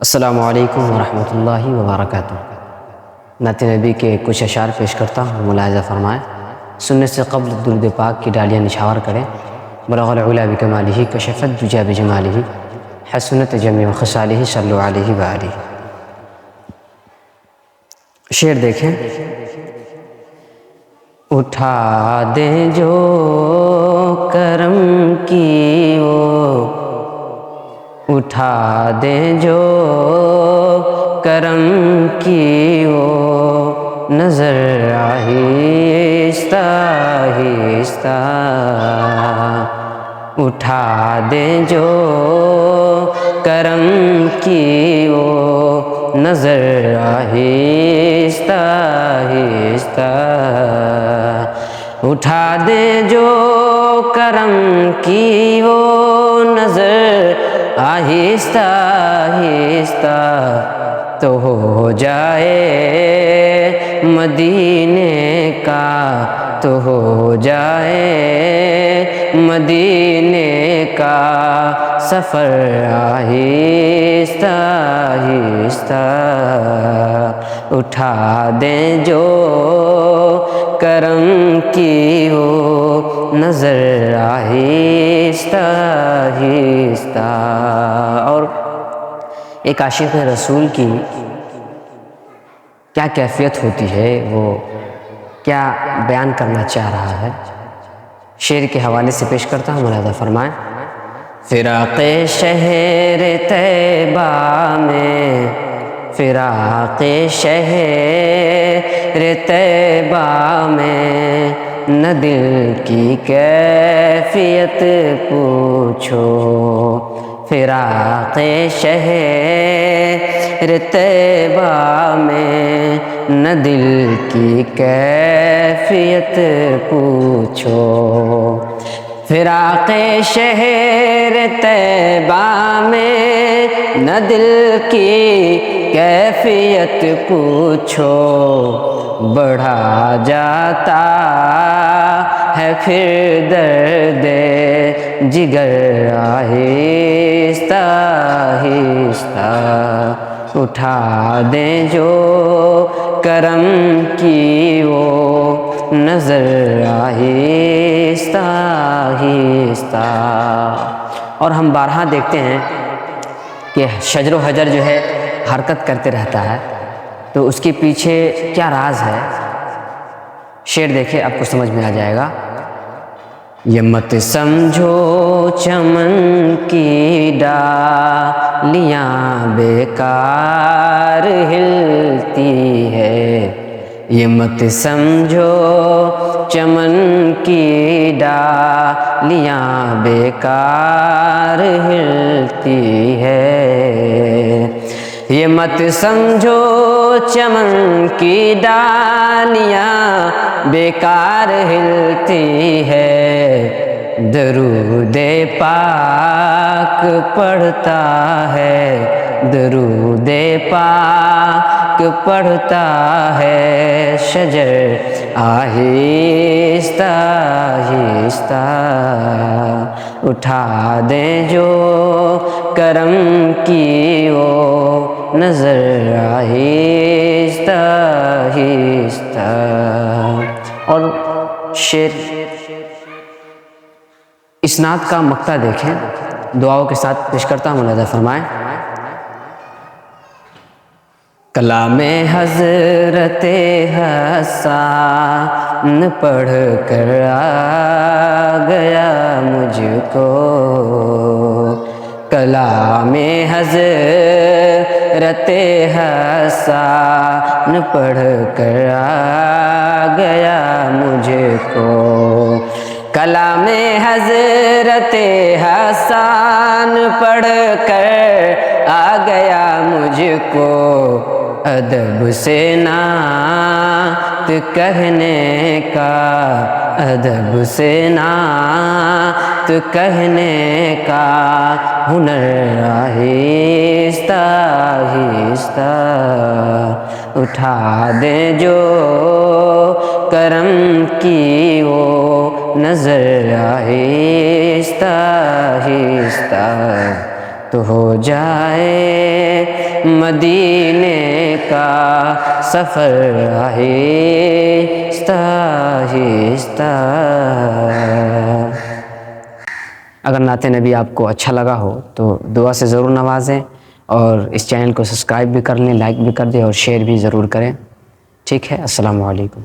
السلام علیکم ورحمۃ اللہ وبرکاتہ۔ نعت نبی کے کچھ اشعار پیش کرتا ہوں، ملاحظہ فرمائیں۔ سننے سے قبل درود پاک کی ڈالیاں نچھاور کریں۔ بلغ العلا بکمالہ، کشف الدجی بجمالہ، حسنت جمیع خصالہ، صلوا علیہ وآلہ۔ شعر دیکھیں۔ اٹھا دیں جو کرم کی وہ، اٹھا دیں جو کرم کی وہ، نظر آہستہ آہستہ، اٹھا دیں جو کرم کی وہ، نظر آہستہ آہستہ، اٹھا دیں جو کرم کی وہ، نظر آہستہ آہستہ، تو ہو جائے مدینے کا، تو ہو جائے مدینے کا سفر آہستہ آہستہ، اٹھا دیں جو کرم کی ہو، نظر آہستہ آہستہ۔ اور ایک عاشق رسول کی کیا کیفیت ہوتی ہے، وہ کیا بیان کرنا چاہ رہا ہے، شعر کے حوالے سے پیش کرتا ہوں، ملاحظہ فرمائیں۔ فراق شہر طیبہ میں، فراق شہر طیبہ میں، نہ دل کی کیفیت پوچھو، فراق شہر طیبہ میں، نہ دل کی کیفیت پوچھو، فراق شہر طیبہ میں، نہ دل کی کیفیت پوچھو، بڑھا جاتا ہے پھر درد جگر آہستہ آہستہ، اٹھا دیں جو کرم کی وہ، نظر آہستہ آہستہ۔ اور ہم بارہا دیکھتے ہیں کہ شجر و حجر جو ہے حرکت کرتے رہتا ہے، تو اس کے پیچھے کیا راز ہے، شعر دیکھیں، آپ کو سمجھ میں آ جائے گا۔ یہ مت سمجھو چمن کی ڈالیاں بیکار ہلتی ہے، یہ مت سمجھو چمن کی ڈالیاں بیکار ہلتی ہے، یہ مت سمجھو چمن کی ڈالیاں بیکار ہلتی ہے، درود پاک پڑھتا ہے، درود پاک پڑھتا ہے شجر آہستہ آہستہ، اٹھا دیں جو کرم کی وہ، نظر آہستہ آہستہ۔ اور شعر اسناد کا مقطع دیکھیں، دعاؤں کے ساتھ پیش کرتا ہوں، ملاحظہ فرمائیں۔ کلام حضرت حسان پڑھ کر آ گیا مجھ کو، کلام حضرت حسان پڑھ کر آ گیا مجھ کو، کلام حضرت حسان پڑھ کر آ گیا مجھ کو، ادب سے نعت کہنے کا، ادب سے نعت کہنے کا ہنر آہستہ آہستہ، اٹھا دیں جو کرم کی وہ، نظر آہستہ آہستہ، تو ہو جائے مدینے کا سفر آہستہ آہستہ۔ اگر نعت نبی آپ کو اچھا لگا ہو تو دعا سے ضرور نوازیں، اور اس چینل کو سبسکرائب بھی کر لیں، لائک بھی کر دیں، اور شیئر بھی ضرور کریں۔ ٹھیک ہے، السلام علیکم۔